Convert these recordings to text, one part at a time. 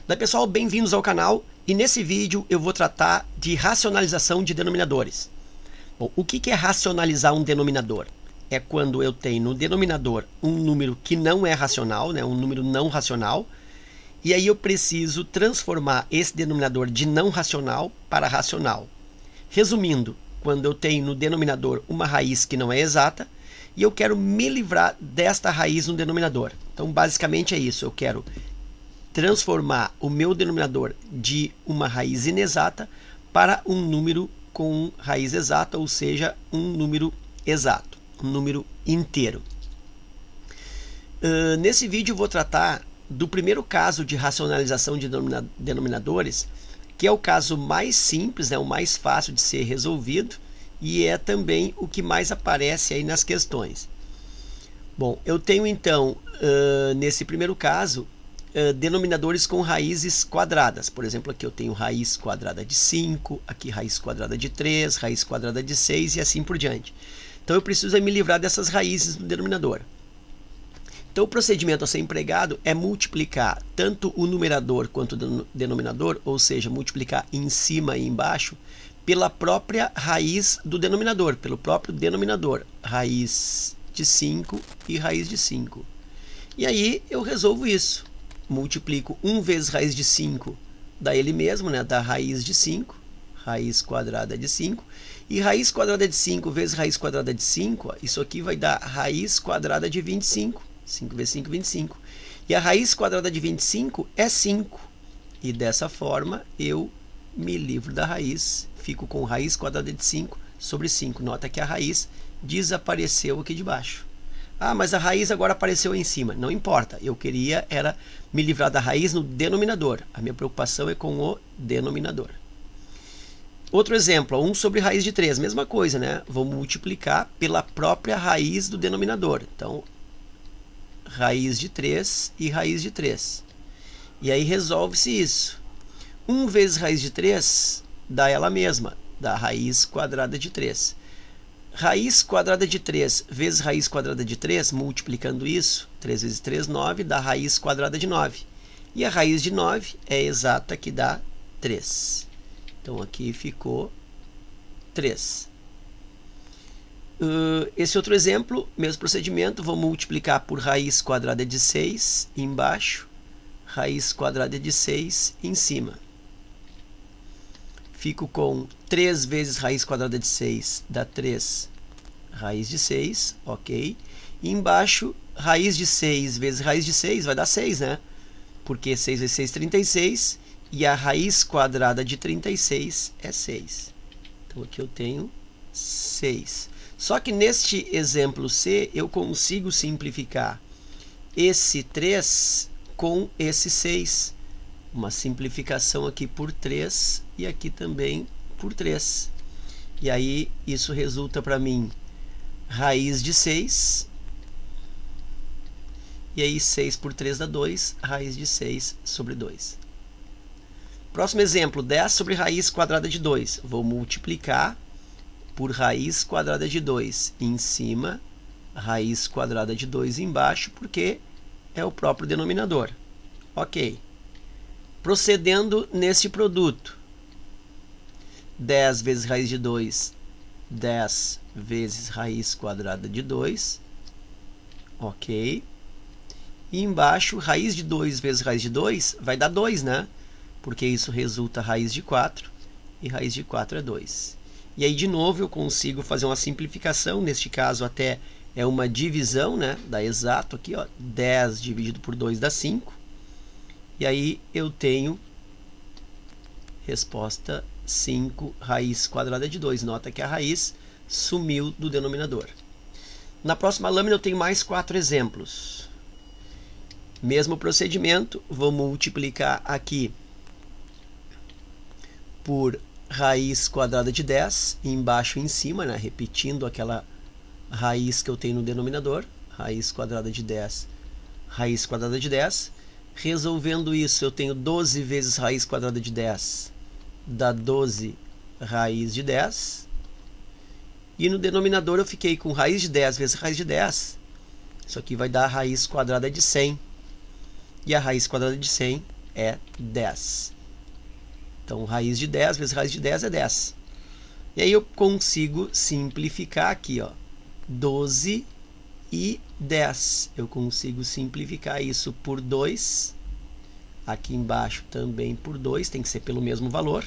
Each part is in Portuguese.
Daí pessoal, bem-vindos ao canal e nesse vídeo eu vou tratar de racionalização de denominadores. Bom, o que é racionalizar um denominador? É quando eu tenho no denominador um número que não é racional, né, um número não racional, e aí eu preciso transformar esse denominador de não racional para racional. Resumindo, quando eu tenho no denominador uma raiz que não é exata e eu quero me livrar desta raiz no denominador. Então basicamente é isso, eu quero transformar o meu denominador de uma raiz inexata para um número com raiz exata, ou seja, um número exato, um número inteiro. Nesse vídeo eu vou tratar do primeiro caso de racionalização de denominadores, que é o caso mais simples, né, o mais fácil de ser resolvido e é também o que mais aparece aí nas questões. Bom, eu tenho então, nesse primeiro caso, denominadores com raízes quadradas. Por exemplo, aqui eu tenho raiz quadrada de 5, aqui raiz quadrada de 3, raiz quadrada de 6 e assim por diante. Então eu preciso me livrar dessas raízes do denominador. Então o procedimento a ser empregado é multiplicar tanto o numerador quanto o denominador, ou seja, multiplicar em cima e embaixo, pela própria raiz do denominador, pelo próprio denominador, raiz de 5 e raiz de 5. E aí eu resolvo isso. Multiplico 1 vezes raiz de 5, dá ele mesmo, né? Dá raiz de 5, raiz quadrada de 5. E raiz quadrada de 5 vezes raiz quadrada de 5, ó, isso aqui vai dar raiz quadrada de 25. 5 vezes 5, 25. E a raiz quadrada de 25 é 5. E dessa forma eu me livro da raiz, fico com raiz quadrada de 5 sobre 5. Nota que a raiz desapareceu aqui de baixo. Ah, mas a raiz agora apareceu aí em cima. Não importa, eu queria era me livrar da raiz no denominador. A minha preocupação é com o denominador. Outro exemplo, 1 sobre raiz de 3, mesma coisa, né? Vou multiplicar pela própria raiz do denominador. Então, raiz de 3 e raiz de 3. E aí resolve-se isso. 1 vezes raiz de 3 dá ela mesma, dá raiz quadrada de 3. Raiz quadrada de 3 vezes raiz quadrada de 3, multiplicando isso, 3 vezes 3, 9, dá raiz quadrada de 9. E a raiz de 9 é exata, que dá 3. Então, aqui ficou 3. Esse outro exemplo, mesmo procedimento, vou multiplicar por raiz quadrada de 6 embaixo, raiz quadrada de 6 em cima. Fico com 3 vezes raiz quadrada de 6, dá 3 raiz de 6, ok. E embaixo, raiz de 6 vezes raiz de 6 vai dar 6, né? Porque 6 vezes 6, 36. E a raiz quadrada de 36 é 6. Então, aqui eu tenho 6. Só que neste exemplo C, eu consigo simplificar esse 3 com esse 6. Uma simplificação aqui por 3 e aqui também por 3. E aí isso resulta para mim raiz de 6. E aí 6 por 3 dá 2, raiz de 6 sobre 2. Próximo exemplo, 10 sobre raiz quadrada de 2. Vou multiplicar por raiz quadrada de 2 em cima, raiz quadrada de 2 embaixo, porque é o próprio denominador. Ok. Procedendo neste produto, 10 vezes raiz de 2, 10 vezes raiz quadrada de 2, ok. E embaixo, raiz de 2 vezes raiz de 2 vai dar 2, né? Porque isso resulta raiz de 4, e raiz de 4 é 2. E aí, de novo, eu consigo fazer uma simplificação, neste caso até é uma divisão, né? Dá exato aqui, ó, 10 dividido por 2 dá 5. E aí eu tenho resposta 5 raiz quadrada de 2. Nota que a raiz sumiu do denominador. Na próxima lâmina eu tenho mais 4 exemplos. Mesmo procedimento, vou multiplicar aqui por raiz quadrada de 10, embaixo e em cima, né? Repetindo aquela raiz que eu tenho no denominador. Raiz quadrada de 10, raiz quadrada de 10. Resolvendo isso, eu tenho 12 vezes raiz quadrada de 10, dá 12 raiz de 10. E no denominador eu fiquei com raiz de 10 vezes raiz de 10. Isso aqui vai dar a raiz quadrada de 100. E a raiz quadrada de 100 é 10. Então, raiz de 10 vezes raiz de 10 é 10. E aí eu consigo simplificar aqui, ó, 12 e 10. Eu consigo simplificar isso por 2. Aqui embaixo também por 2, tem que ser pelo mesmo valor.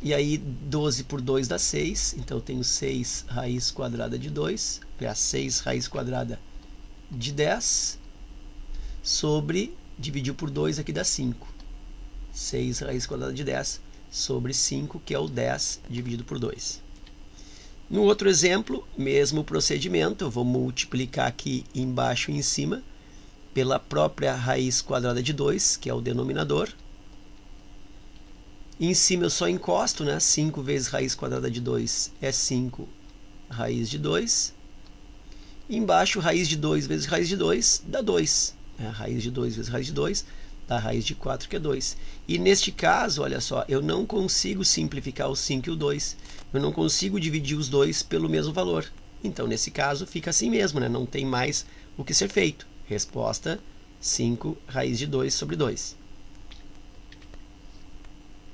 E aí 12 por 2 dá 6, então eu tenho 6 raiz quadrada de 2, é 6 raiz quadrada de 10, sobre, dividir por 2 aqui dá 5. 6 raiz quadrada de 10 sobre 5, que é o 10 dividido por 2. No outro exemplo, mesmo procedimento, eu vou multiplicar aqui embaixo e em cima pela própria raiz quadrada de 2, que é o denominador. Em cima eu só encosto, né? 5 vezes raiz quadrada de 2 é 5 raiz de 2. Embaixo, raiz de 2 vezes raiz de 2 dá 2. Raiz de 2 vezes raiz de 2 dá raiz de 4, que é 2. E neste caso, olha só, eu não consigo simplificar o 5 e o 2. Eu não consigo dividir os dois pelo mesmo valor. Então, nesse caso, fica assim mesmo, né? Não tem mais o que ser feito. Resposta, 5 raiz de 2 sobre 2.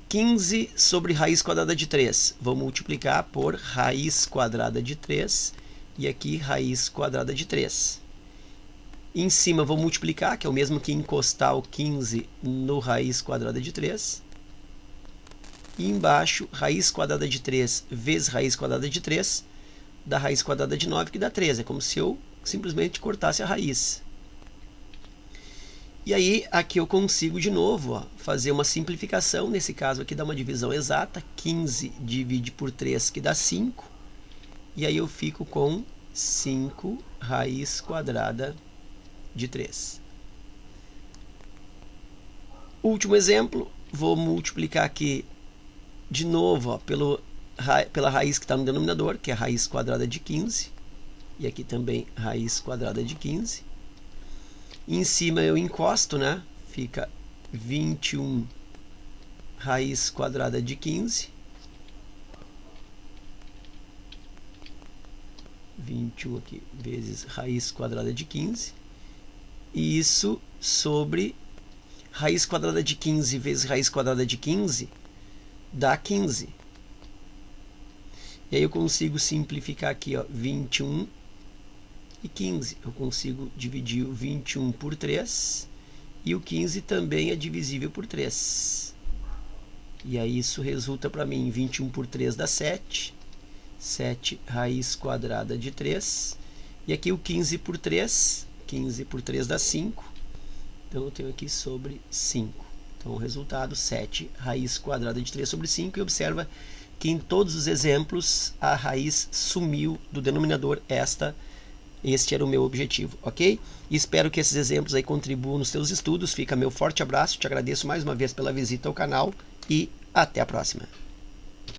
15 sobre raiz quadrada de 3. Vou multiplicar por raiz quadrada de 3 e aqui raiz quadrada de 3. Em cima vou multiplicar, que é o mesmo que encostar o 15 no raiz quadrada de 3. E embaixo, raiz quadrada de 3 vezes raiz quadrada de 3 dá raiz quadrada de 9, que dá 3. É como se eu simplesmente cortasse a raiz. E aí, aqui eu consigo de novo, ó, fazer uma simplificação. Nesse caso aqui dá uma divisão exata. 15 divide por 3, que dá 5. E aí eu fico com 5 raiz quadrada de 3. Último exemplo, vou multiplicar aqui de novo, ó, pela raiz que está no denominador, que é a raiz quadrada de 15. E aqui também raiz quadrada de 15. Em cima eu encosto, né? Fica 21 raiz quadrada de 15. 21 aqui vezes raiz quadrada de 15. E isso sobre raiz quadrada de 15 vezes raiz quadrada de 15 dá 15. E aí eu consigo simplificar aqui, ó, 21 e 15. Eu consigo dividir o 21 por 3 e o 15 também é divisível por 3. E aí isso resulta para mim, 21 por 3 dá 7. 7 raiz quadrada de 3. E aqui o 15 por 3. 15 por 3 dá 5. Então eu tenho aqui sobre 5. Então o resultado, 7 raiz quadrada de 3 sobre 5. E observa que em todos os exemplos a raiz sumiu do denominador. Este era o meu objetivo, ok? E espero que esses exemplos aí contribuam nos teus estudos. Fica meu forte abraço, te agradeço mais uma vez pela visita ao canal e até a próxima.